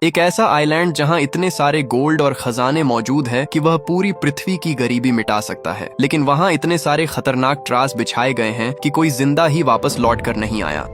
एक ऐसा आइलैंड जहां इतने सारे गोल्ड और खजाने मौजूद है कि वह पूरी पृथ्वी की गरीबी मिटा सकता है, लेकिन वहां इतने सारे खतरनाक ट्रास बिछाए गए हैं कि कोई जिंदा ही वापस लौट कर नहीं आया।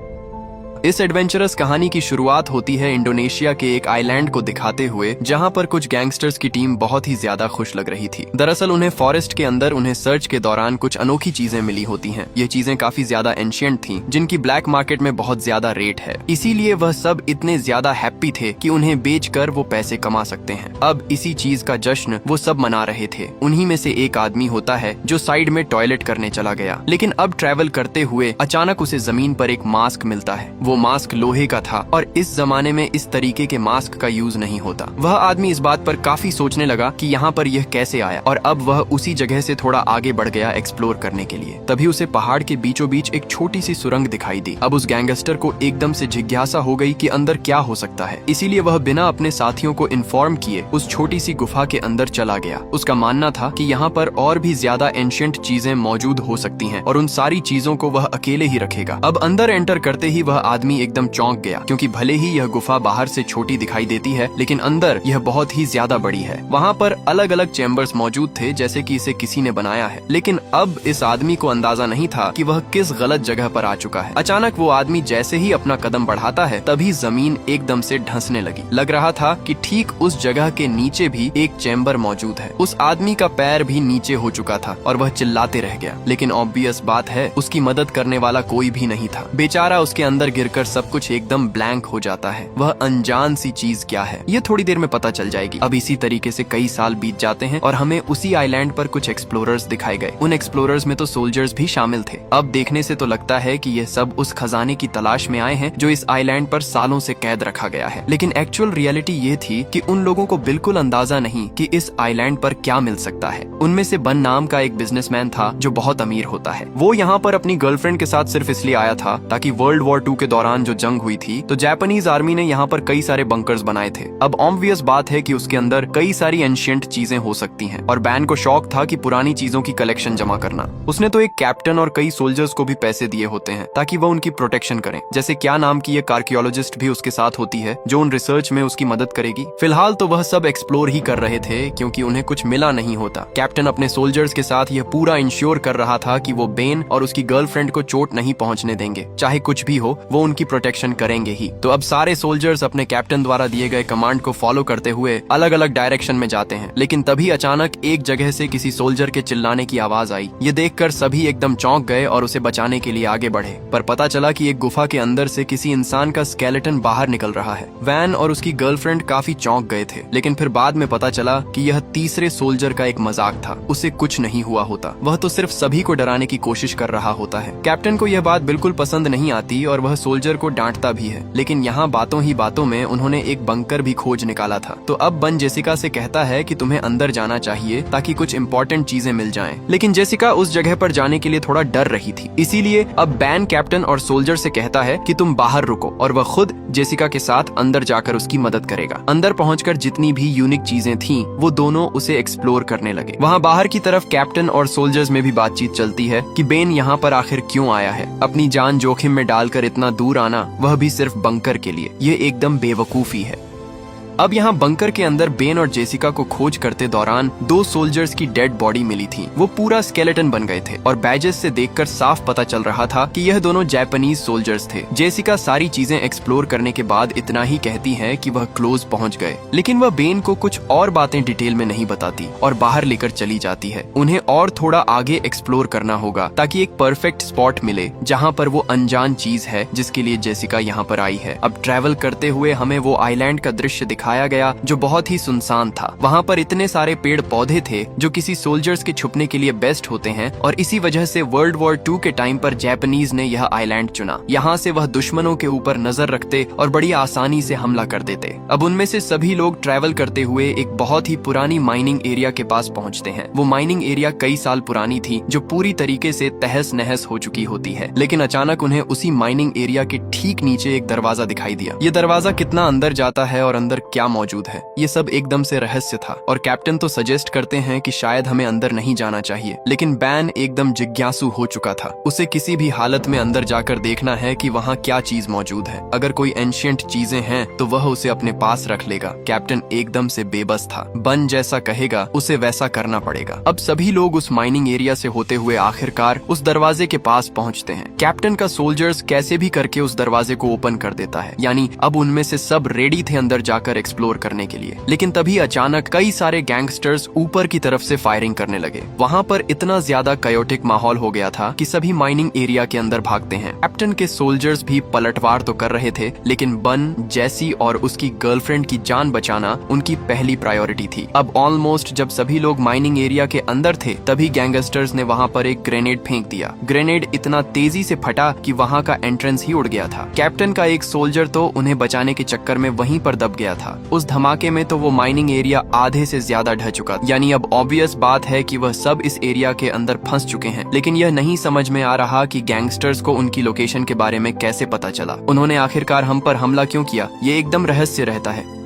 इस एडवेंचरस कहानी की शुरुआत होती है इंडोनेशिया के एक आइलैंड को दिखाते हुए, जहां पर कुछ गैंगस्टर्स की टीम बहुत ही ज्यादा खुश लग रही थी। दरअसल उन्हें फॉरेस्ट के अंदर उन्हें सर्च के दौरान कुछ अनोखी चीजें मिली होती हैं। ये चीजें काफी ज्यादा एंशिएंट थीं, जिनकी ब्लैक मार्केट में बहुत ज्यादा रेट है। इसीलिए वह सब इतने ज्यादा हैप्पी थे कि उन्हें बेचकर वो पैसे कमा सकते हैं। अब इसी चीज का जश्न वो सब मना रहे थे। उन्हीं में से एक आदमी होता है जो साइड में टॉयलेट करने चला गया, लेकिन अब ट्रैवल करते हुए अचानक उसे जमीन पर एक मास्क मिलता है। वो मास्क लोहे का था और इस जमाने में इस तरीके के मास्क का यूज नहीं होता। वह आदमी इस बात पर काफी सोचने लगा कि यहाँ पर यह कैसे आया, और अब वह उसी जगह से थोड़ा आगे बढ़ गया एक्सप्लोर करने के लिए। तभी उसे पहाड़ के बीचों बीच एक छोटी सी सुरंग दिखाई दी। अब उस गैंगस्टर को एकदम से जिज्ञासा हो गई कि अंदर क्या हो सकता है। इसीलिए वह बिना अपने साथियों को इन्फॉर्म किए उस छोटी सी गुफा के अंदर चला गया। उसका मानना था कि यहाँ पर और भी ज्यादा एंशिएंट चीजें मौजूद हो सकती हैं और उन सारी चीजों को वह अकेले ही रखेगा। अब अंदर एंटर करते ही वह आदमी एकदम चौंक गया, क्योंकि भले ही यह गुफा बाहर से छोटी दिखाई देती है, लेकिन अंदर यह बहुत ही ज्यादा बड़ी है। वहाँ पर अलग अलग चैम्बर्स मौजूद थे, जैसे कि इसे किसी ने बनाया है। लेकिन अब इस आदमी को अंदाजा नहीं था कि वह किस गलत जगह पर आ चुका है। अचानक वो आदमी जैसे ही अपना कदम बढ़ाता है, तभी जमीन एकदम से धंसने लगी। लग रहा था कि ठीक उस जगह के नीचे भी एक चैम्बर मौजूद है। उस आदमी का पैर भी नीचे हो चुका था और वह चिल्लाते रह गया, लेकिन ऑब्वियस बात है उसकी मदद करने वाला कोई भी नहीं था। बेचारा उसके अंदर गिरकर सब कुछ एकदम ब्लैंक हो जाता है। वह अनजान सी चीज क्या है, ये थोड़ी देर में पता चल जाएगी। अब इसी तरीके से कई साल बीत जाते हैं और हमें उसी आइलैंड पर कुछ एक्सप्लोरर्स दिखाए गए। उन एक्सप्लोरर्स में तो सोल्जर्स भी शामिल थे। अब देखने से तो लगता है कि ये सब उस खजाने की तलाश में आए हैं जो इस आइलैंड पर सालों से कैद रखा गया है। लेकिन एक्चुअल रियलिटी ये थी कि उन लोगों को बिल्कुल अंदाजा नहीं कि इस आइलैंड पर क्या मिल सकता है। उनमें से बन नाम का एक बिजनेसमैन था जो बहुत अमीर होता है। वो यहाँ पर अपनी गर्लफ्रेंड के साथ सिर्फ इसलिए आया था ताकि वर्ल्ड वॉर 2 के दौरान जो जंग हुई थी, तो जापानीज आर्मी ने यहाँ पर कई सारे बंकर्स बनाए थे। अब ऑब्वियस बात है कि उसके अंदर कई सारी एंशिएंट चीजें हो सकती हैं, और बैन को शौक था कि पुरानी चीजों की कलेक्शन जमा करना। उसने तो एक कैप्टन और कई सोल्जर्स को भी पैसे दिए होते हैं ताकि वह उनकी प्रोटेक्शन करें। जैसे क्या नाम की एक आर्कियोलॉजिस्ट भी उसके साथ होती है जो उन रिसर्च में उसकी मदद करेगी। फिलहाल तो वह सब एक्सप्लोर ही कर रहे थे, क्योंकि उन्हें कुछ मिला नहीं होता। कैप्टन अपने सोल्जर्स के साथ यह पूरा इंश्योर कर रहा था कि वो बेन और उसकी गर्लफ्रेंड को चोट नहीं पहुंचने देंगे। चाहे कुछ भी हो, वो उनकी प्रोटेक्शन करेंगे ही। तो अब सारे सोल्जर्स अपने कैप्टन द्वारा दिए गए कमांड को फॉलो करते हुए अलग अलग डायरेक्शन में जाते हैं। लेकिन तभी अचानक एक जगह से किसी सोल्जर के चिल्लाने की आवाज आई। ये देखकर सभी एकदम चौंक गए और उसे बचाने के लिए आगे बढ़े, पर पता चला कि एक गुफा के अंदर से किसी इंसान का स्केलेटन बाहर निकल रहा है। वैन और उसकी गर्लफ्रेंड काफी चौंक गए थे, लेकिन फिर बाद में पता चला कि यह तीसरे सोल्जर का एक मजाक था। उसे कुछ नहीं हुआ होता, वह तो सिर्फ सभी को डराने की कोशिश कर रहा होता है। कैप्टन को यह बात बिल्कुल पसंद नहीं आती और वह सोल्जर को डांटता भी है। लेकिन यहाँ बातों ही बातों में उन्होंने एक बंकर भी खोज निकाला था। तो अब बन जेसिका से कहता है कि तुम्हें अंदर जाना चाहिए ताकि कुछ इंपॉर्टेंट चीजें मिल जाएं। लेकिन जेसिका उस जगह पर जाने के लिए थोड़ा डर रही थी। इसीलिए अब बैन कैप्टन और सोल्जर से कहता है कि तुम बाहर रुको, और वह खुद जेसिका के साथ अंदर जाकर उसकी मदद करेगा। अंदर पहुंचकर जितनी भी यूनिक चीजें थीं, वो दोनों उसे एक्सप्लोर करने लगे। वहाँ बाहर की तरफ कैप्टन और सोल्जर्स में भी बातचीत चलती है कि बेन यहाँ पर आखिर क्यों आया है। अपनी जान जोखिम में डालकर इतना दूर आना, वह भी सिर्फ बंकर के लिए, ये एकदम बेवकूफी है। अब यहाँ बंकर के अंदर बेन और जेसिका को खोज करते दौरान 2 सोल्जर्स की डेड बॉडी मिली थी। वो पूरा स्केलेटन बन गए थे और बैजेस से देखकर साफ पता चल रहा था कि यह दोनों जापानीज सोल्जर्स थे। जेसिका सारी चीजें एक्सप्लोर करने के बाद इतना ही कहती है कि वह क्लोज पहुंच गए, लेकिन वह बेन को कुछ और बातें डिटेल में नहीं बताती और बाहर लेकर चली जाती है। उन्हें और थोड़ा आगे एक्सप्लोर करना होगा ताकि एक परफेक्ट स्पॉट मिले जहाँ पर वो अनजान चीज है जिसके लिए जेसिका यहाँ पर आई है। अब ट्रैवल करते हुए हमें वो आइलैंड का दृश्य दिखाया गया जो बहुत ही सुनसान था। वहाँ पर इतने सारे पेड़ पौधे थे जो किसी सोल्जर्स के छुपने के लिए बेस्ट होते हैं, और इसी वजह से वर्ल्ड वॉर 2 के टाइम पर जापानीज ने यह आइलैंड चुना। यहाँ से वह दुश्मनों के ऊपर नजर रखते और बड़ी आसानी से हमला कर देते। अब उनमें से सभी लोग ट्रैवल करते हुए एक बहुत ही पुरानी माइनिंग एरिया के पास पहुँचते हैं। वो माइनिंग एरिया कई साल पुरानी थी, जो पूरी तरीके से तहस नहस हो चुकी होती है। लेकिन अचानक उन्हें उसी माइनिंग एरिया के ठीक नीचे एक दरवाजा दिखाई दिया। ये दरवाजा कितना अंदर जाता है और अंदर क्या क्या मौजूद है। ये सब एकदम से रहस्य था और कैप्टन तो सजेस्ट करते हैं कि शायद हमें अंदर नहीं जाना चाहिए, लेकिन बैन एकदम जिज्ञासु हो चुका था। उसे किसी भी हालत में अंदर जाकर देखना है कि वहाँ क्या चीज मौजूद है। अगर कोई एंशियंट चीजें हैं तो वह उसे अपने पास रख लेगा। कैप्टन एकदम से बेबस था। बन जैसा कहेगा उसे वैसा करना पड़ेगा। अब सभी लोग उस माइनिंग एरिया से होते हुए आखिरकार उस दरवाजे के पास पहुंचते हैं। कैप्टन का सोल्जर्स कैसे भी करके उस दरवाजे को ओपन कर देता है, यानी अब उनमें से सब रेडी थे अंदर जाकर एक्सप्लोर करने के लिए। लेकिन तभी अचानक कई सारे गैंगस्टर्स ऊपर की तरफ से फायरिंग करने लगे। वहाँ पर इतना ज्यादा कायोटिक माहौल हो गया था कि सभी माइनिंग एरिया के अंदर भागते हैं। कैप्टन के सोल्जर्स भी पलटवार तो कर रहे थे, लेकिन बन, जैसी और उसकी गर्लफ्रेंड की जान बचाना उनकी पहली प्रायोरिटी थी। अब ऑलमोस्ट जब सभी लोग माइनिंग एरिया के अंदर थे तभी गैंगस्टर्स ने वहाँ पर एक ग्रेनेड फेंक दिया। ग्रेनेड इतना तेजी से फटा कि वहाँ का एंट्रेंस ही उड़ गया था। कैप्टन का एक सोल्जर तो उन्हें बचाने के चक्कर में वहीं पर दब गया था। उस धमाके में तो वो माइनिंग एरिया आधे से ज्यादा ढह चुका था। यानी अब ऑब्वियस बात है कि वह सब इस एरिया के अंदर फंस चुके हैं। लेकिन यह नहीं समझ में आ रहा कि गैंगस्टर्स को उनकी लोकेशन के बारे में कैसे पता चला। उन्होंने आखिरकार हम पर हमला क्यों किया, ये एकदम रहस्य रहता है।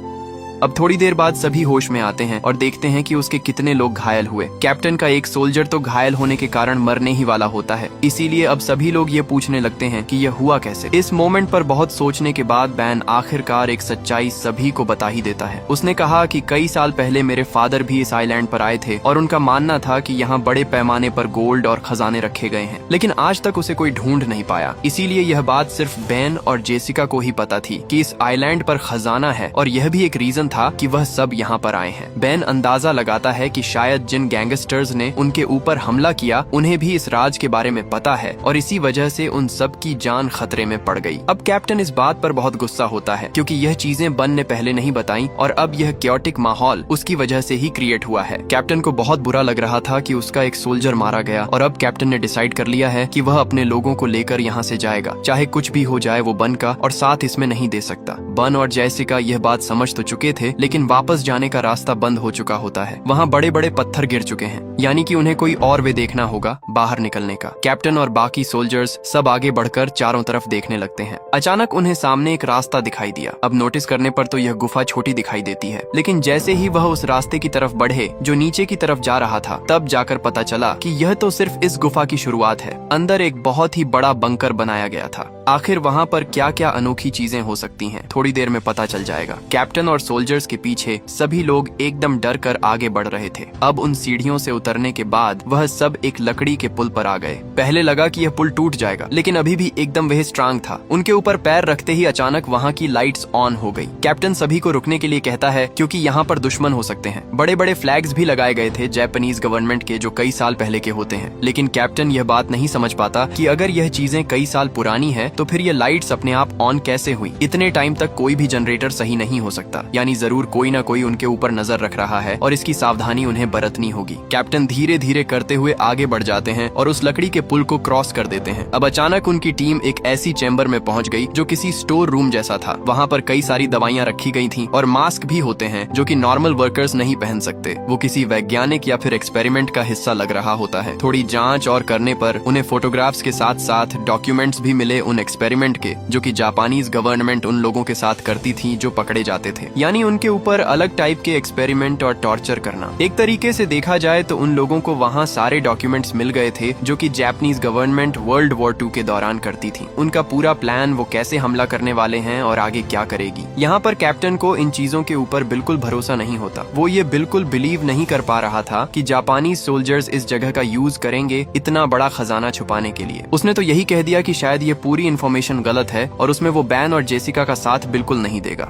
अब थोड़ी देर बाद सभी होश में आते हैं और देखते हैं कि उसके कितने लोग घायल हुए। कैप्टन का एक सोल्जर तो घायल होने के कारण मरने ही वाला होता है। इसीलिए अब सभी लोग ये पूछने लगते हैं कि यह हुआ कैसे। इस मोमेंट पर बहुत सोचने के बाद बैन आखिरकार एक सच्चाई सभी को बता ही देता है। उसने कहा कि कई साल पहले मेरे फादर भी इस आइलैंड पर आए थे और उनका मानना था कि यहाँ बड़े पैमाने पर गोल्ड और खजाने रखे गए हैं, लेकिन आज तक उसे कोई ढूंढ नहीं पाया। इसीलिए यह बात सिर्फ बैन और जेसिका को ही पता थी कि इस आइलैंड पर खजाना है, और यह भी एक रीजन था कि वह सब यहाँ पर आए हैं। बैन अंदाजा लगाता है कि शायद जिन गैंगस्टर्स ने उनके ऊपर हमला किया उन्हें भी इस राज के बारे में पता है और इसी वजह से उन सब की जान खतरे में पड़ गई। अब कैप्टन इस बात पर बहुत गुस्सा होता है क्योंकि यह चीजें बन ने पहले नहीं बताई और अब यह क्योटिक माहौल उसकी वजह से ही क्रिएट हुआ है। कैप्टन को बहुत बुरा लग रहा था कि उसका एक सोल्जर मारा गया और अब कैप्टन ने डिसाइड कर लिया है कि वह अपने लोगों को लेकर यहाँ से जाएगा, चाहे कुछ भी हो जाए। वो बन का और साथ इसमें नहीं दे सकता। बन और जैसिका यह बात समझ तो चुके थे, लेकिन वापस जाने का रास्ता बंद हो चुका होता है। वहाँ बड़े बड़े पत्थर गिर चुके हैं, यानी कि उन्हें कोई और वे देखना होगा बाहर निकलने का। कैप्टन और बाकी सोल्जर्स सब आगे बढ़कर चारों तरफ देखने लगते हैं। अचानक उन्हें सामने एक रास्ता दिखाई दिया। अब नोटिस करने पर तो यह गुफा छोटी दिखाई देती है, लेकिन जैसे ही वह उस रास्ते की तरफ बढ़े जो नीचे की तरफ जा रहा था, तब जाकर पता चला कि यह तो सिर्फ इस गुफा की शुरुआत है। अंदर एक बहुत ही बड़ा बंकर बनाया गया था। आखिर वहाँ पर क्या क्या अनोखी चीजें हो सकती हैं, थोड़ी देर में पता चल जाएगा। कैप्टन और सोल्जर्स के पीछे सभी लोग एकदम डर कर आगे बढ़ रहे थे। अब उन सीढ़ियों से उतरने के बाद वह सब एक लकड़ी के पुल पर आ गए। पहले लगा कि यह पुल टूट जाएगा, लेकिन अभी भी एकदम वह स्ट्रांग था। उनके ऊपर पैर रखते ही अचानक वहाँ की लाइट्स ऑन हो गई। कैप्टन सभी को रुकने के लिए कहता है क्योंकि यहाँ पर दुश्मन हो सकते हैं। बड़े बड़े फ्लैग्स भी लगाए गए थे जापानीज गवर्नमेंट के, जो कई साल पहले के होते हैं। लेकिन कैप्टन यह बात नहीं समझ पाता कि अगर यह चीजें कई साल पुरानी है तो फिर ये लाइट्स अपने आप ऑन कैसे हुई। इतने टाइम तक कोई भी जनरेटर सही नहीं हो सकता, यानी जरूर कोई ना कोई उनके ऊपर नजर रख रहा है और इसकी सावधानी उन्हें बरतनी होगी। कैप्टन धीरे धीरे करते हुए आगे बढ़ जाते हैं और उस लकड़ी के पुल को क्रॉस कर देते हैं। अब अचानक उनकी टीम एक ऐसी चैम्बर में पहुंच गई जो किसी स्टोर रूम जैसा था। वहाँ पर कई सारी दवाइयाँ रखी गई थी और मास्क भी होते हैं जो कि नॉर्मल वर्कर्स नहीं पहन सकते। वो किसी वैज्ञानिक या फिर एक्सपेरिमेंट का हिस्सा लग रहा होता है। थोड़ी जांच और करने पर उन्हें फोटोग्राफ्स के साथ साथ डॉक्यूमेंट्स भी मिले उन एक्सपेरिमेंट के, जो कि जापानीज गवर्नमेंट उन लोगों के साथ करती थी जो पकड़े जाते थे। यानी उनके ऊपर अलग टाइप के एक्सपेरिमेंट और टॉर्चर करना। एक तरीके से देखा जाए तो उन लोगों को वहाँ सारे डॉक्यूमेंट्स मिल गए थे जो कि जापानीज गवर्नमेंट वर्ल्ड वॉर 2 के दौरान करती थी। उनका पूरा प्लान, वो कैसे हमला करने वाले हैं और आगे क्या करेगी। यहाँ पर कैप्टन को इन चीजों के ऊपर बिल्कुल भरोसा नहीं होता। वो ये बिल्कुल बिलीव नहीं कर पा रहा था कि जापानी सोल्जर्स इस जगह का यूज करेंगे इतना बड़ा खजाना छुपाने के लिए। उसने तो यही कह दिया कि शायद ये पूरी इन्फॉर्मेशन गलत है और उसमें वो बैन और जेसिका का साथ बिल्कुल नहीं देगा।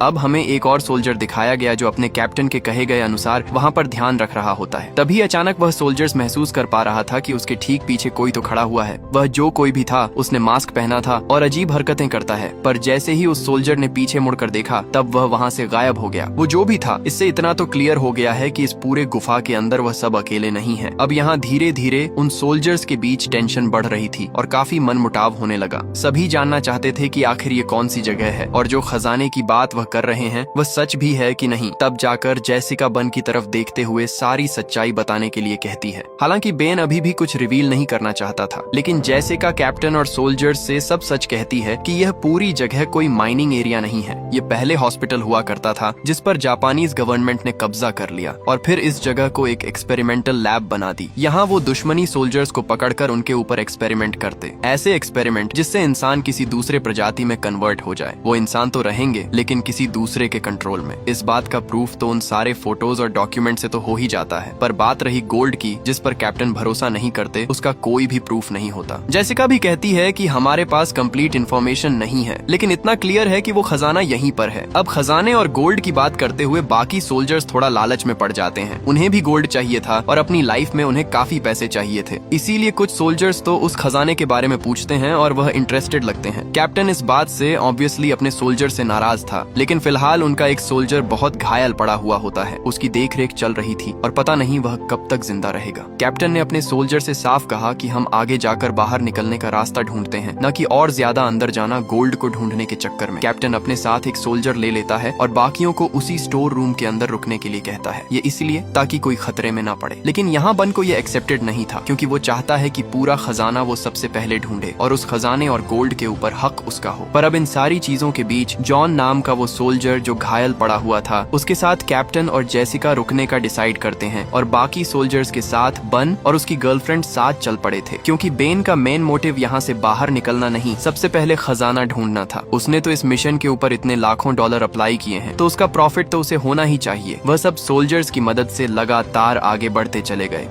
अब हमें एक और सोल्जर दिखाया गया जो अपने कैप्टन के कहे गए अनुसार वहाँ पर ध्यान रख रहा होता है। तभी अचानक वह सोल्जर्स महसूस कर पा रहा था कि उसके ठीक पीछे कोई तो खड़ा हुआ है। वह जो कोई भी था उसने मास्क पहना था और अजीब हरकतें करता है, पर जैसे ही उस सोल्जर ने पीछे मुड़कर देखा तब वह वहाँ से गायब हो गया। वो जो भी था, इससे इतना तो क्लियर हो गया है कि इस पूरे गुफा के अंदर वह सब अकेले नहीं है। अब यहाँ धीरे धीरे उन सोल्जर्स के बीच टेंशन बढ़ रही थी और काफी मनमुटाव होने लगा। सभी जानना चाहते थे कि आखिर ये कौन सी जगह है और जो खजाने की बात वह कर रहे हैं वह सच भी है कि नहीं। तब जाकर जेसिका बन की तरफ देखते हुए सारी सच्चाई बताने के लिए कहती है। हालांकि बेन अभी भी कुछ रिवील नहीं करना चाहता था, लेकिन जेसिका कैप्टन और सोल्जर्स से सब सच कहती है कि यह पूरी जगह कोई माइनिंग एरिया नहीं है। ये पहले हॉस्पिटल हुआ करता था जिस पर जापानीज गवर्नमेंट ने कब्जा कर लिया और फिर इस जगह को एक एक्सपेरिमेंटल लैब बना दी। यहाँ वो दुश्मनी सोल्जर्स को पकड़कर उनके ऊपर एक्सपेरिमेंट करते, ऐसे एक्सपेरिमेंट जिससे इंसान किसी दूसरे प्रजाति में कन्वर्ट हो जाए। वो इंसान तो रहेंगे लेकिन किसी दूसरे के कंट्रोल में। इस बात का प्रूफ तो उन सारे फोटोज और डॉक्यूमेंट से तो हो ही जाता है, पर बात रही गोल्ड की जिस पर कैप्टन भरोसा नहीं करते, उसका कोई भी प्रूफ नहीं होता। जेसिका भी कहती है कि हमारे पास कंप्लीट इन्फॉर्मेशन नहीं है, लेकिन इतना क्लियर है कि वो खजाना यहीं पर है। अब खजाने और गोल्ड की बात करते हुए बाकी सोल्जर्स थोड़ा लालच में पड़ जाते हैं। उन्हें भी गोल्ड चाहिए था और अपनी लाइफ में उन्हें काफी पैसे चाहिए थे, इसीलिए कुछ सोल्जर्स तो उस खजाने के बारे में पूछते हैं और वह इंटरेस्टेड लगते हैं। कैप्टन इस बात से ऑब्वियसली अपने सोल्जर से नाराज था, लेकिन फिलहाल उनका एक सोल्जर बहुत घायल पड़ा हुआ होता है। उसकी देखरेख चल रही थी और पता नहीं वह कब तक जिंदा रहेगा। कैप्टन ने अपने सोल्जर से साफ कहा कि हम आगे जाकर बाहर निकलने का रास्ता ढूंढते हैं, न कि और ज्यादा अंदर जाना गोल्ड को ढूंढने के चक्कर में। कैप्टन अपने साथ एक सोल्जर ले लेता है और बाकियों को उसी स्टोर रूम के अंदर रुकने के लिए कहता है। ये इसलिए ताकि कोई खतरे में ना पड़े। लेकिन यहाँ बन को ये एक्सेप्टेड नहीं था, क्योंकि वो चाहता है कि पूरा खजाना वो सबसे पहले ढूंढे और उस खजाने और गोल्ड के ऊपर हक उसका हो। पर अब इन सारी चीजों के बीच जॉन नाम का वो सोल्जर जो घायल पड़ा हुआ था, उसके साथ कैप्टन और जेसिका रुकने का डिसाइड करते हैं और बाकी सोल्जर्स के साथ बन और उसकी गर्लफ्रेंड साथ चल पड़े थे, क्योंकि बेन का मेन मोटिव यहाँ से बाहर निकलना नहीं, सबसे पहले खजाना ढूंढना था। उसने तो इस मिशन के ऊपर इतने लाखों डॉलर अप्लाई किए हैं, तो उसका प्रॉफिट तो उसे होना ही चाहिए। वह सब सोल्जर्स की मदद से लगातार आगे बढ़ते चले गए।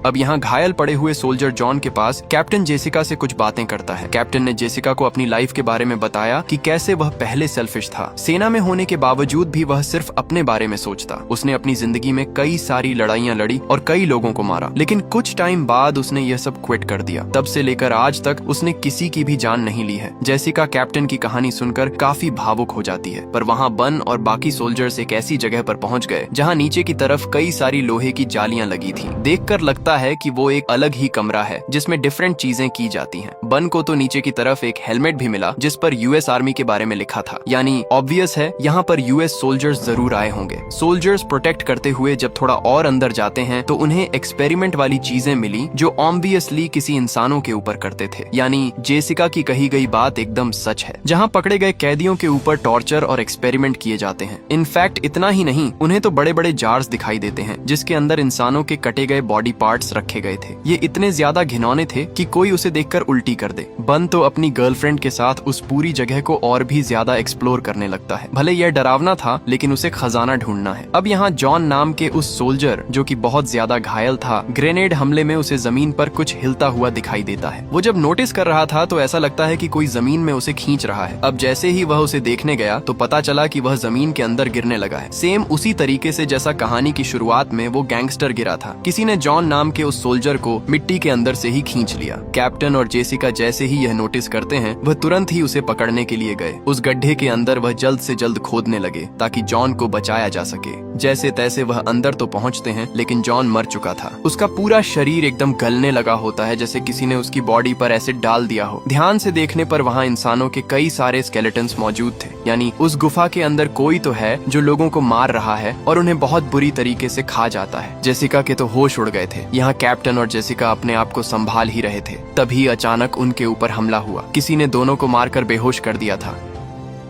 अब यहाँ घायल पड़े हुए सोल्जर जॉन के पास कैप्टन जेसिका से कुछ बातें करता है। कैप्टन ने जेसिका को अपनी लाइफ के बारे में बताया कि कैसे वह पहले सेल्फिश था। सेना में होने के बावजूद भी वह सिर्फ अपने बारे में सोचता। उसने अपनी जिंदगी में कई सारी लड़ाइयाँ लड़ी और कई लोगों को मारा, लेकिन कुछ टाइम बाद उसने यह सब क्विट कर दिया। तब से लेकर आज तक उसने किसी की भी जान नहीं ली है। जेसिका कैप्टन की कहानी सुनकर काफी भावुक हो जाती है, पर वहाँ बन और बाकी सोल्जर्स एक ऐसी जगह पर पहुँच गए जहाँ नीचे की तरफ कई सारी लोहे की जालियां लगी थी। देखकर लगता है कि वो एक अलग ही कमरा है जिसमें डिफरेंट चीजें की जाती हैं। बन को तो नीचे की तरफ एक हेलमेट भी मिला जिस पर यूएस आर्मी के बारे में लिखा था, यानी ऑब्वियस है यहाँ पर यूएस सोल्जर्स जरूर आए होंगे। सोल्जर्स प्रोटेक्ट करते हुए जब थोड़ा और अंदर जाते हैं तो उन्हें एक्सपेरिमेंट वाली चीजें मिली जो ऑब्वियसली किसी इंसानों के ऊपर करते थे, यानी जेसिका की कही गई बात एकदम सच है। जहाँ पकड़े गए कैदियों के ऊपर टॉर्चर और एक्सपेरिमेंट किए जाते हैं। इनफैक्ट इतना ही नहीं, उन्हें तो बड़े बड़े जार्स दिखाई देते हैं जिसके अंदर इंसानों के कटे गए बॉडी पार्ट्स रखे गए थे। ये इतने ज्यादा घिनौने थे कि कोई उसे देखकर उल्टी कर दे। बन तो अपनी गर्लफ्रेंड के साथ उस पूरी जगह को और भी ज्यादा एक्सप्लोर करने लगता है। भले यह डरावना था, लेकिन उसे खजाना ढूंढना है। अब यहाँ जॉन नाम के उस सोल्जर जो कि बहुत ज्यादा घायल था, ग्रेनेड हमले में उसे जमीन पर कुछ हिलता हुआ दिखाई देता है। वो जब नोटिस कर रहा था तो ऐसा लगता है कि कोई जमीन में उसे खींच रहा है। अब जैसे ही वह उसे देखने गया तो पता चला कि वह जमीन के अंदर गिरने लगा है, सेम उसी तरीके से जैसा कहानी की शुरुआत में वो गैंगस्टर गिरा था। किसी ने जॉन नाम के उस सोल्जर को मिट्टी के अंदर से ही खींच लिया। कैप्टन और जेसिका जैसे ही यह नोटिस करते हैं, वह तुरंत ही उसे पकड़ने के लिए गए। उस गड्ढे के अंदर वह जल्द से जल्द खोदने लगे ताकि जॉन को बचाया जा सके। जैसे तैसे वह अंदर तो पहुंचते हैं, लेकिन जॉन मर चुका था। उसका पूरा शरीर एकदम गलने लगा होता है, जैसे किसी ने उसकी बॉडी पर एसिड डाल दिया हो। ध्यान से देखने पर वहाँ इंसानों के कई सारे स्केलेटन्स मौजूद थे, यानी उस गुफा के अंदर कोई तो है जो लोगों को मार रहा है और उन्हें बहुत बुरी तरीके से खा जाता है। जेसिका के तो होश उड़ गए थे। यहाँ कैप्टन और जेसिका अपने आप को संभाल ही रहे थे, तभी अचानक उनके ऊपर हमला हुआ। किसी ने दोनों को मारकर बेहोश कर दिया था।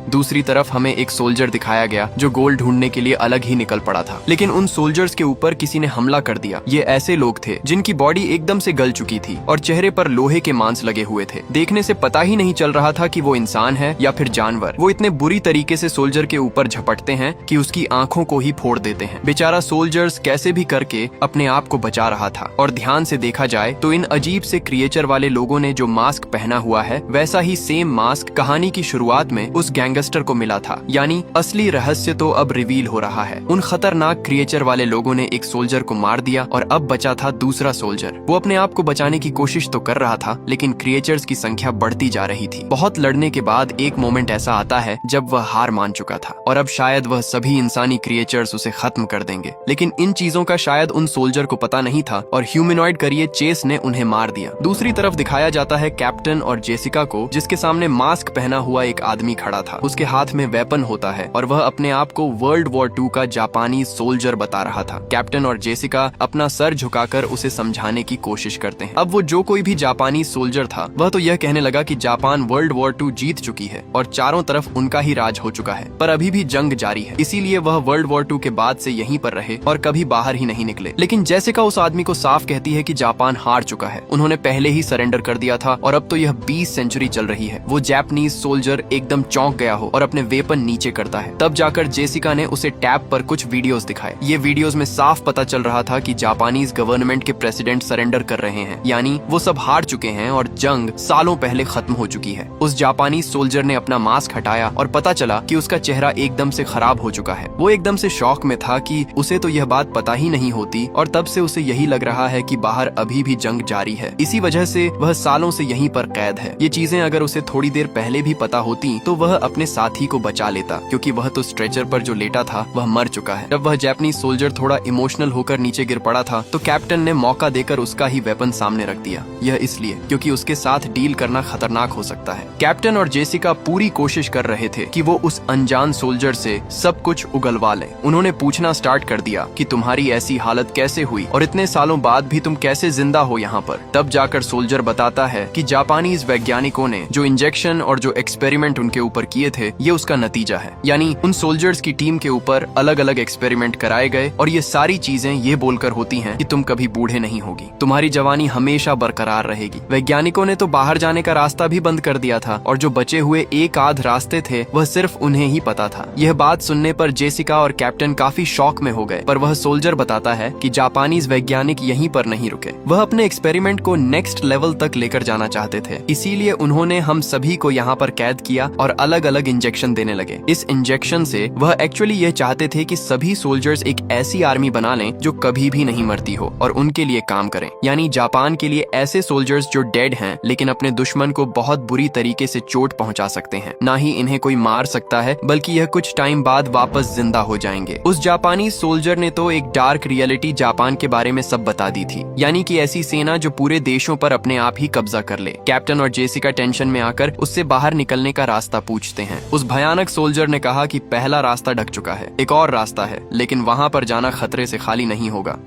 दूसरी तरफ हमें एक सोल्जर दिखाया गया जो गोल्ड ढूंढने के लिए अलग ही निकल पड़ा था, लेकिन उन सोल्जर्स के ऊपर किसी ने हमला कर दिया। ये ऐसे लोग थे जिनकी बॉडी एकदम से गल चुकी थी और चेहरे पर लोहे के मांस लगे हुए थे। देखने से पता ही नहीं चल रहा था कि वो इंसान है या फिर जानवर। वो इतने बुरी तरीके से सोल्जर के ऊपर झपटते हैं कि उसकी आंखों को ही फोड़ देते हैं। बेचारा सोल्जर्स कैसे भी करके अपने आप को बचा रहा था। और ध्यान से देखा जाए तो इन अजीब से क्रिएचर वाले लोगों ने जो मास्क पहना हुआ है, वैसा ही सेम मास्क कहानी की शुरुआत में उस गैंगस्टर को मिला था। यानी असली रहस्य तो अब रिवील हो रहा है। उन खतरनाक क्रिएचर वाले लोगों ने एक सोल्जर को मार दिया और अब बचा था दूसरा सोल्जर। वो अपने आप को बचाने की कोशिश तो कर रहा था, लेकिन क्रिएचर्स की संख्या बढ़ती जा रही थी। बहुत लड़ने के बाद एक मोमेंट ऐसा आता है जब वह हार मान चुका था और अब शायद वह सभी इंसानी क्रिएचर्स उसे खत्म कर देंगे। लेकिन इन चीजों का शायद उन सोल्जर को पता नहीं था और ह्यूमनॉइड करिए चेस ने उन्हें मार दिया। दूसरी तरफ दिखाया जाता है कैप्टन और जेसिका को, जिसके सामने मास्क पहना हुआ एक आदमी खड़ा था। उसके हाथ में वेपन होता है और वह अपने आप को वर्ल्ड वॉर 2 का जापानी सोल्जर बता रहा था। कैप्टन और जेसिका अपना सर झुकाकर उसे समझाने की कोशिश करते हैं। अब वो जो कोई भी जापानी सोल्जर था वह तो यह कहने लगा कि जापान वर्ल्ड वॉर 2 जीत चुकी है और चारों तरफ उनका ही राज हो चुका है, पर अभी भी जंग जारी है, इसीलिए वह वर्ल्ड वॉर 2 के बाद से यहीं पर रहे और कभी बाहर ही नहीं निकले। लेकिन जेसिका उस आदमी को साफ कहती है कि जापान हार चुका है, उन्होंने पहले ही सरेंडर कर दिया था और अब तो यह 20 सेंचुरी चल रही है। वो जापानीज सोल्जर एकदम चौंक गया हो और अपने वेपन नीचे करता है। तब जाकर जेसिका ने उसे टैब पर कुछ वीडियोस दिखाए। ये वीडियोस में साफ पता चल रहा था कि जापानीज गवर्नमेंट के प्रेसिडेंट सरेंडर कर रहे हैं, यानी वो सब हार चुके हैं और जंग सालों पहले खत्म हो चुकी है। उस जापानी सोल्जर ने अपना मास्क हटाया और पता चला कि उसका चेहरा एकदम से खराब हो चुका है। वो एकदम से शॉक में था कि उसे तो यह बात पता ही नहीं होती और तब से उसे यही लग रहा है कि बाहर अभी भी जंग जारी है। इसी वजह से वह सालों से यहीं पर कैद है। ये चीजें अगर उसे थोड़ी देर पहले भी पता होती तो वह अपने साथी को बचा लेता, क्योंकि वह तो स्ट्रेचर पर जो लेटा था वह मर चुका है। जब वह जापानी सोल्जर थोड़ा इमोशनल होकर नीचे गिर पड़ा था तो कैप्टन ने मौका देकर उसका ही वेपन सामने रख दिया। यह इसलिए क्योंकि उसके साथ डील करना खतरनाक हो सकता है। कैप्टन और जेसिका पूरी कोशिश कर रहे थे कि वो उस अनजान सोल्जर से सब कुछ उगलवा लें। उन्होंने पूछना स्टार्ट कर दिया कि तुम्हारी ऐसी हालत कैसे हुई और इतने सालों बाद भी तुम कैसे जिंदा हो यहाँ पर। तब जाकर सोल्जर बताता है कि जापानीज वैज्ञानिकों ने जो इंजेक्शन और जो एक्सपेरिमेंट उनके ऊपर किए थे ये उसका नतीजा है, यानी उन सोल्जर्स की टीम के ऊपर अलग अलग एक्सपेरिमेंट कराए गए और ये सारी चीजें ये बोलकर होती हैं कि तुम कभी बूढ़े नहीं होगी, तुम्हारी जवानी हमेशा बरकरार रहेगी। वैज्ञानिकों ने तो बाहर जाने का रास्ता भी बंद कर दिया था और जो बचे हुए एक आध रास्ते थे वह सिर्फ उन्हें ही पता था। यह बात सुनने पर जेसिका और कैप्टन काफी शॉक में हो गए, पर वह सोल्जर बताता है कि जापानीज वैज्ञानिक यहीं पर नहीं रुके, वह अपने एक्सपेरिमेंट को नेक्स्ट लेवल तक लेकर जाना चाहते थे, इसीलिए उन्होंने हम सभी को यहाँ पर कैद किया और अलग अलग इंजेक्शन देने लगे। इस इंजेक्शन से वह एक्चुअली यह चाहते थे कि सभी सोल्जर्स एक ऐसी आर्मी बना लें जो कभी भी नहीं मरती हो और उनके लिए काम करें, यानी जापान के लिए ऐसे सोल्जर्स जो डेड हैं लेकिन अपने दुश्मन को बहुत बुरी तरीके से चोट पहुंचा सकते हैं। ना ही इन्हें कोई मार सकता है बल्कि यह कुछ टाइम बाद वापस जिंदा हो जाएंगे। उस जापानी सोल्जर ने तो एक डार्क रियलिटी जापान के बारे में सब बता दी थी, यानी कि ऐसी सेना जो पूरे देशों पर अपने आप ही कब्जा कर ले। कैप्टन और जेसिका टेंशन में आकर उससे बाहर निकलने का रास्ता पूछते हैं। उस भयानक सोल्जर ने कहा कि पहला रास्ता ढक चुका है, एक और रास्ता है, लेकिन वहां पर जाना खतरे से खाली नहीं होगा।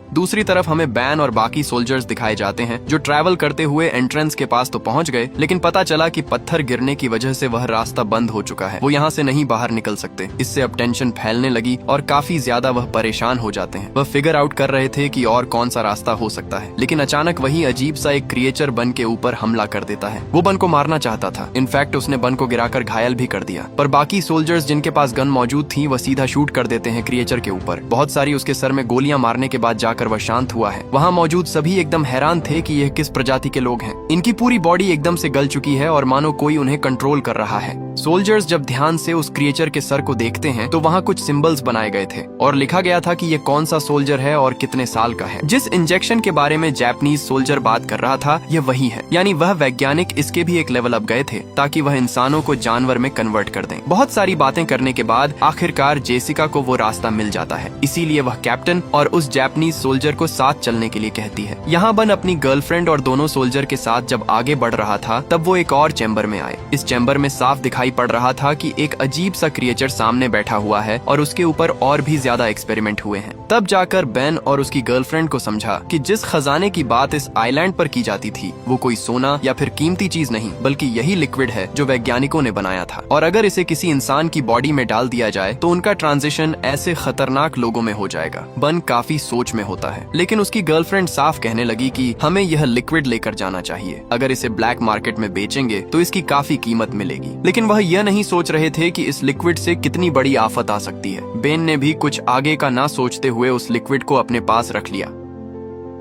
दूसरी तरफ हमें बैन और बाकी सोल्जर्स दिखाए जाते हैं जो ट्रैवल करते हुए एंट्रेंस के पास तो पहुंच गए, लेकिन पता चला कि पत्थर गिरने की वजह से वह रास्ता बंद हो चुका है, वो यहाँ से नहीं बाहर निकल सकते। इससे अब टेंशन फैलने लगी और काफी ज्यादा वह परेशान हो जाते हैं। वह फिगर आउट कर रहे थे कि और कौन सा रास्ता हो सकता है, लेकिन अचानक वही अजीब सा एक क्रिएचर बन के ऊपर हमला कर देता है। वो बन को मारना चाहता था, इनफैक्ट उसने बन को गिराकर घायल भी कर दिया, पर बाकी सोल्जर्स जिनके पास गन मौजूद थी वह सीधा शूट कर देते हैं क्रिएचर के ऊपर। बहुत सारी उसके सर में गोलियां मारने के बाद जाकर वह शांत हुआ है। वहाँ मौजूद सभी एकदम हैरान थे कि यह किस प्रजाति के लोग हैं। इनकी पूरी बॉडी एकदम से गल चुकी है और मानो कोई उन्हें कंट्रोल कर रहा है। सोल्जर्स जब ध्यान से उस क्रिएचर के सर को देखते हैं तो वहाँ कुछ सिंबल्स बनाए गए थे और लिखा गया था कि ये कौन सा सोल्जर है और कितने साल का है। जिस इंजेक्शन के बारे में जापानीज सोल्जर बात कर रहा था यह वही है, यानी वह वैज्ञानिक इसके भी एक लेवल अप गए थे ताकि वह इंसानों को जानवर में कन्वर्ट कर दें। बहुत सारी बातें करने के बाद आखिरकार जेसिका को वो रास्ता मिल जाता है, इसीलिए वह कैप्टन और उस जापानीज सोल्जर को साथ चलने के लिए कहती है। यहाँ बन अपनी गर्लफ्रेंड और दोनों सोल्जर के साथ जब आगे बढ़ रहा था तब वो एक और चैम्बर में आए। इस चैम्बर में साफ दिखाई पड़ रहा था कि एक अजीब सा क्रिएचर सामने बैठा हुआ है और उसके ऊपर और भी ज्यादा एक्सपेरिमेंट हुए हैं। तब जाकर बेन और उसकी गर्लफ्रेंड को समझा कि जिस खजाने की बात इस आइलैंड पर की जाती थी वो कोई सोना या फिर कीमती चीज नहीं बल्कि यही लिक्विड है जो वैज्ञानिकों ने बनाया था, और अगर इसे किसी इंसान की बॉडी में डाल दिया जाए तो उनका ट्रांजिशन ऐसे खतरनाक लोगों में हो जाएगा। बन काफी सोच में होता है, लेकिन उसकी गर्लफ्रेंड साफ कहने लगी कि हमें यह लिक्विड लेकर जाना चाहिए, अगर इसे ब्लैक मार्केट में बेचेंगे तो इसकी काफी कीमत मिलेगी। लेकिन वह यह नहीं सोच रहे थे कि इस लिक्विड से कितनी बड़ी आफत आ सकती है। बेन ने भी कुछ आगे का ना सोचते हुए उस लिक्विड को अपने पास रख लिया।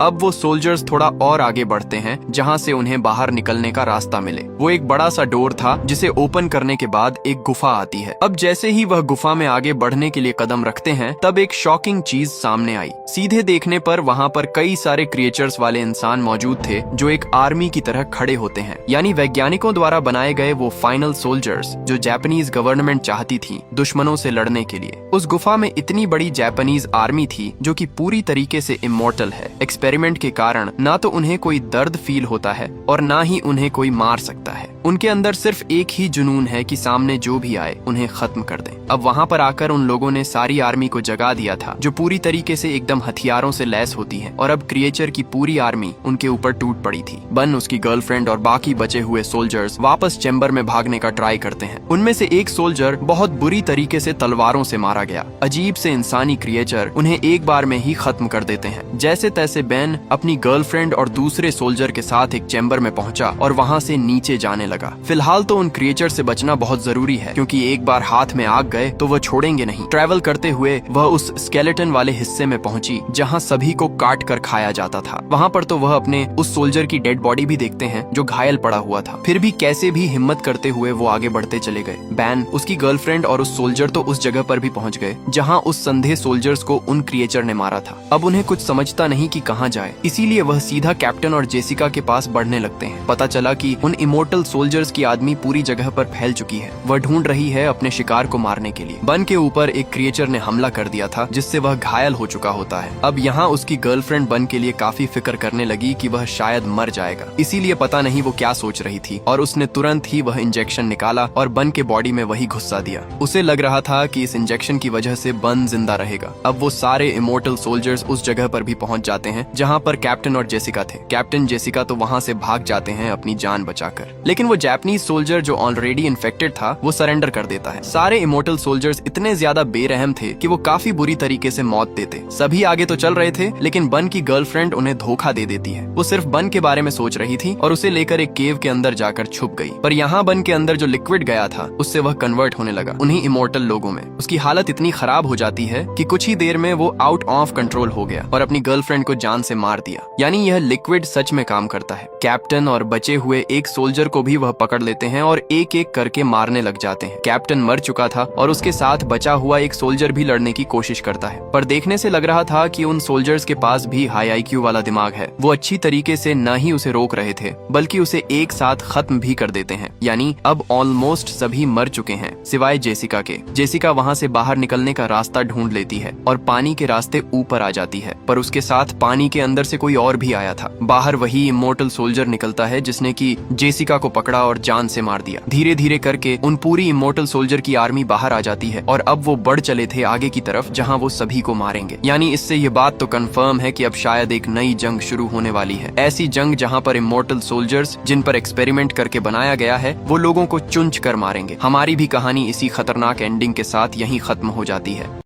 अब वो सोल्जर्स थोड़ा और आगे बढ़ते हैं जहां से उन्हें बाहर निकलने का रास्ता मिले। वो एक बड़ा सा डोर था जिसे ओपन करने के बाद एक गुफा आती है। अब जैसे ही वह गुफा में आगे बढ़ने के लिए कदम रखते हैं तब एक शॉकिंग चीज सामने आई। सीधे देखने पर वहां पर कई सारे क्रिएचर्स वाले इंसान मौजूद थे जो एक आर्मी की तरह खड़े होते हैं, यानी वैज्ञानिकों द्वारा बनाए गए वो फाइनल सोल्जर्स जो जापानीज गवर्नमेंट चाहती थी दुश्मनों से लड़ने के लिए। उस गुफा में इतनी बड़ी जापानीज आर्मी थी जो कि पूरी तरीके से इमॉर्टल है। एक्सपेरिमेंट के कारण ना तो उन्हें कोई दर्द फील होता है और ना ही उन्हें कोई मार सकता है। उनके अंदर सिर्फ एक ही जुनून है कि सामने जो भी आए उन्हें खत्म कर दें। अब वहाँ पर आकर उन लोगों ने सारी आर्मी को जगा दिया था, जो पूरी तरीके से एकदम हथियारों से लैस होती है, और अब क्रिएचर की पूरी आर्मी उनके ऊपर टूट पड़ी थी। बन, उसकी गर्लफ्रेंड और बाकी बचे हुए सोल्जर्स वापस चैम्बर में भागने का ट्राई करते हैं। उनमें से एक सोल्जर बहुत बुरी तरीके से तलवारों से मारा गया। अजीब से इंसानी क्रिएचर उन्हें एक बार में ही खत्म कर देते हैं। जैसे तैसे बेन अपनी गर्लफ्रेंड और दूसरे सोल्जर के साथ एक चैम्बर में पहुंचा और वहां से नीचे जाने लगा। फिलहाल तो उन क्रिएचर से बचना बहुत जरूरी है, क्योंकि एक बार हाथ में आग गए तो वह छोड़ेंगे नहीं। ट्रैवल करते हुए वह उस स्केलेटन वाले हिस्से में पहुंची जहां सभी को काट कर खाया जाता था। वहां पर तो वह अपने उस सोल्जर की डेड बॉडी भी देखते हैं जो घायल पड़ा हुआ था। फिर भी कैसे भी हिम्मत करते हुए वो आगे बढ़ते चले गए। बैन, उसकी गर्लफ्रेंड और उस सोल्जर तो उस जगह पर भी पहुंच गए जहां उस संदेह सोल्जर्स को उन क्रिएचर ने मारा था। अब उन्हें कुछ समझता नहीं कि कहां जाए, इसीलिए वह सीधा कैप्टन और जेसिका के पास बढ़ने लगते हैं। पता चला कि उन इमोर्टल सोल्जर्स की आदमी पूरी जगह पर फैल चुकी है। वह ढूंढ रही है अपने शिकार को मारने के लिए। बन के ऊपर एक क्रिएचर ने हमला कर दिया था, जिससे वह घायल हो चुका होता है। अब यहाँ उसकी गर्लफ्रेंड बन के लिए काफी फिक्र करने लगी कि वह शायद मर जाएगा, इसीलिए पता नहीं वो क्या सोच रही थी, और उसने तुरंत ही वह इंजेक्शन निकाला और बन के बॉडी में वही घुसा दिया। उसे लग रहा था कि इस इंजेक्शन की वजह से बन जिंदा रहेगा। अब वो सारे इमोर्टल सोल्जर्स उस जगह पर भी पहुंच जाते हैं जहां पर कैप्टन और जेसिका थे। कैप्टन जेसिका तो वहां से भाग जाते हैं अपनी जान बचाकर, लेकिन वो जापानीज सोल्जर जो ऑलरेडी इन्फेक्टेड था वो सरेंडर कर देता है। सारे इमोर्टल सोल्जर्स इतने ज्यादा बेरहम थे कि वो काफी बुरी तरीके से मौत देते। सभी आगे तो चल रहे थे, लेकिन बन की गर्लफ्रेंड उन्हें धोखा दे देती है। वो सिर्फ बन के बारे में सोच रही थी और उसे लेकर एक केव के अंदर जाकर छुप गई। पर यहाँ बन के अंदर जो लिक्विड गया था उससे वह कन्वर्ट होने लगा उन्हीं इमोर्टल लोगों में। उसकी हालत इतनी खराब हो जाती है कि कुछ ही देर में वो आउट ऑफ कंट्रोल हो गया और अपनी गर्लफ्रेंड को जान से मार दिया। यानी यह लिक्विड सच में काम करता है। कैप्टन और बचे हुए एक सोल्जर को भी वह पकड़ लेते हैं और एक एक करके मारने लग जाते हैं। कैप्टन मर चुका था और उसके साथ बचा हुआ एक सोल्जर भी लड़ने की कोशिश करता है, पर देखने से लग रहा था कि उन सोल्जर्स के पास भी हाई आईक्यू वाला दिमाग है। वो अच्छी तरीके से न ही उसे रोक रहे थे, बल्कि उसे एक साथ खत्म भी कर देते हैं। यानी अब ऑलमोस्ट सभी मर चुके हैं सिवाय जेसिका के। जेसिका वहाँ से बाहर निकलने का रास्ता ढूंढ लेती है और पानी के रास्ते ऊपर आ जाती है, पर उसके साथ पानी के अंदर से कोई और भी आया था। बाहर वही इमोर्टल सोल्जर निकलता है जिसने की जेसिका को पकड़ा और जान से मार दिया। धीरे धीरे करके उन पूरी इमोर्टल सोल्जर की आर्मी बाहर आ जाती है और अब वो बढ़ चले थे आगे की तरफ जहां वो सभी को मारेंगे। यानी इससे ये बात तो कंफर्म है कि अब शायद एक नई जंग शुरू होने वाली है। ऐसी जंग जहां पर इमोर्टल सोल्जर्स जिन पर एक्सपेरिमेंट करके बनाया गया है वो लोगों को चुंच कर मारेंगे। हमारी भी कहानी इसी खतरनाक एंडिंग के साथ यहीं खत्म हो जाती है।